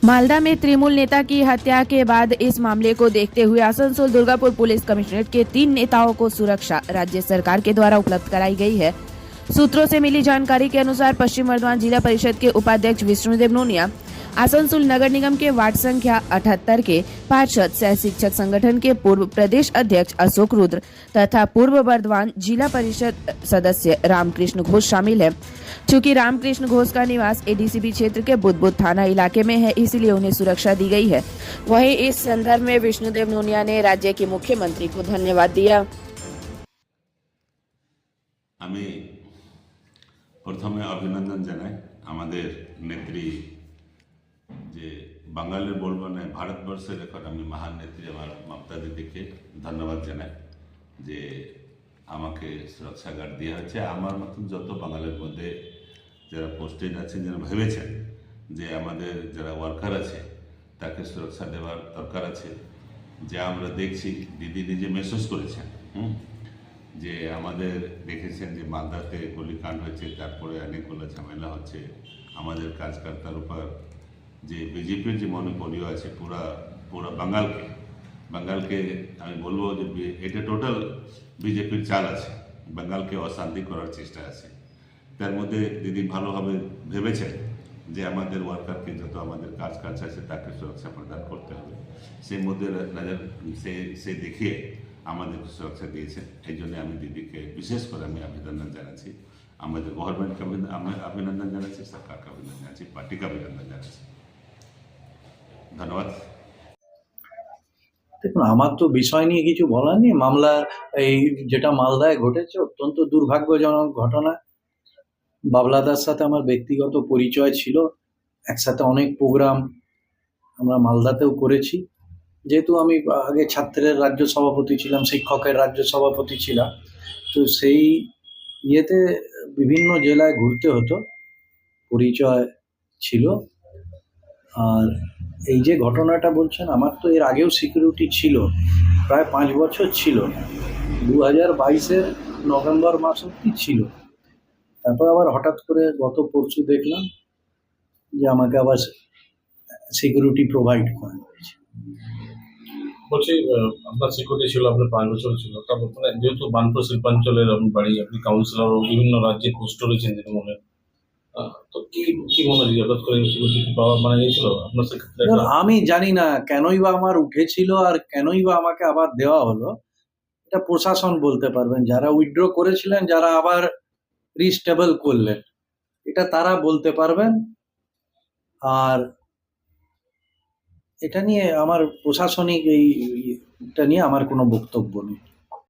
मालदा में तृणमूल नेता की हत्या के बाद इस मामले को देखते हुए आसनसोल दुर्गापुर पुलिस कमिश्नरेट के 3 नेताओं को सुरक्षा राज्य सरकार के द्वारा उपलब्ध कराई गई है। सूत्रों से मिली जानकारी के अनुसार पश्चिम बर्धमान जिला परिषद के उपाध्यक्ष विष्णुदेव नोनिया, आसनसोल नगर निगम के वार्ड संख्या 78 के पार्षद सह शिक्षक संगठन के पूर्व प्रदेश अध्यक्ष अशोक रुद्र तथा पूर्व बर्धमान जिला परिषद सदस्य रामकृष्ण घोष शामिल है। चूंकि रामकृष्ण घोष का निवास एडीसीबी क्षेत्र के बुदबुद थाना इलाके में है, इसलिए उन्हें सुरक्षा दी गई है। वहीं इस संदर्भ में विष्णुदेव नोनिया ने राज्य के मुख्यमंत्री को धन्यवाद दिया। प्रथमे अभिनंदन जानाई आमादेर नेत्री जे बांगालेर बोलबो ना भारतवर्षेर एखन आमी महान नेत्री आमार ममता दीदीके धन्यवाद जानाई जे आमाके सुरक्षा गार्ड देওয়া হয়েছে। আমার মতন যত বাঙালির মধ্যে যারা পোস্টেড আছেন, যারা ভেবেছেন যে আমাদের যারা ওয়ার্কার আছে তাকে সুরক্ষা দেওয়ার দরকার আছে, যে আমরা দেখছি দিদি নিজে মেসেজ করেছেন যে আমাদের দেখেছেন যে মালদাতে গুলিকাণ্ড হয়েছে, তারপরে অনেকগুলো ঝামেলা হচ্ছে আমাদের কাজকর্তার উপর, যে বিজেপির যে মনোপলিও আছে পুরা বাঙালকে আমি বলবো যে এটা টোটাল বিজেপির চাল আছে, বাঙালকে অশান্তি করার চেষ্টা আছে। তার মধ্যে দিদি ভালোভাবে ভেবেছেন যে আমাদের ওয়ার্কারকে যত আমাদের কাজ আছে তাকে সুরক্ষা প্রদান করতে হবে, সেই মধ্যে সে দেখিয়ে আমাদেরকে সুরক্ষা দিয়েছেন। এই জন্য আমি দিদিকে বিশেষ করে আমি অভিনন্দন জানাচ্ছি, আমাদের গভর্নমেন্টকে অভিনন্দন জানাচ্ছি, সরকারকে অভিনন্দন জানাচ্ছি, পার্টিকে অভিনন্দন জানাচ্ছি। ধন্যবাদ। দেখুন, আমার তো বিষয় নিয়ে কিছু বলার নেই। মামলা এই যেটা মালদায় ঘটেছে অত্যন্ত দুর্ভাগ্যজনক ঘটনা। বাবলাদার সাথে আমার ব্যক্তিগত পরিচয় ছিল, একসাথে অনেক প্রোগ্রাম আমরা মালদাতেও করেছি। যেহেতু আমি আগে ছাত্রের রাজ্য সভাপতি ছিলাম, শিক্ষকের রাজ্য সভাপতি ছিলাম, তো সেই ইয়েতে বিভিন্ন জেলায় ঘুরতে হতো, পরিচয় ছিল। আর এই যে ঘটনাটা বলছেন, আমার তো এর আগেও সিকিউরিটি ছিল, প্রায় 5 বছর ছিল, 2022-এর নভেম্বর মাস অবধি ছিল। তারপর আবার হঠাৎ করে গত পরশু দেখলাম যে আমাকে আবার সিকিউরিটি প্রোভাইড করা হয়েছে। বলছি, আপনার সিকিউরিটি ছিল, আপনার 5 বছর ছিল, তারপর মানে যেহেতু বানপুর শিল্পাঞ্চলের আপনার বাড়ি, আপনি কাউন্সিলর ও বিভিন্ন রাজ্যে পোস্ট রয়েছেন তৃণমূলের, তো কি মনে হয় হঠাৎ করে সিকিউরিটি পাওয়া মানে গিয়েছিল আপনার সেক্ষেত্রে? আমি জানি না কেনই বা আমার উঠেছিল আর কেনই বা আমাকে আবার দেওয়া হলো, এটা প্রশাসন বলতে পারবেন। যারা উইথড্র করেছিলেন, যারা আবার রিস্টেবল করলেন, এটা তারা বলতে পারবেন। আর এটা নিয়ে আমার প্রশাসনিক এইটা নিয়ে আমার কোনো বক্তব্য নেই।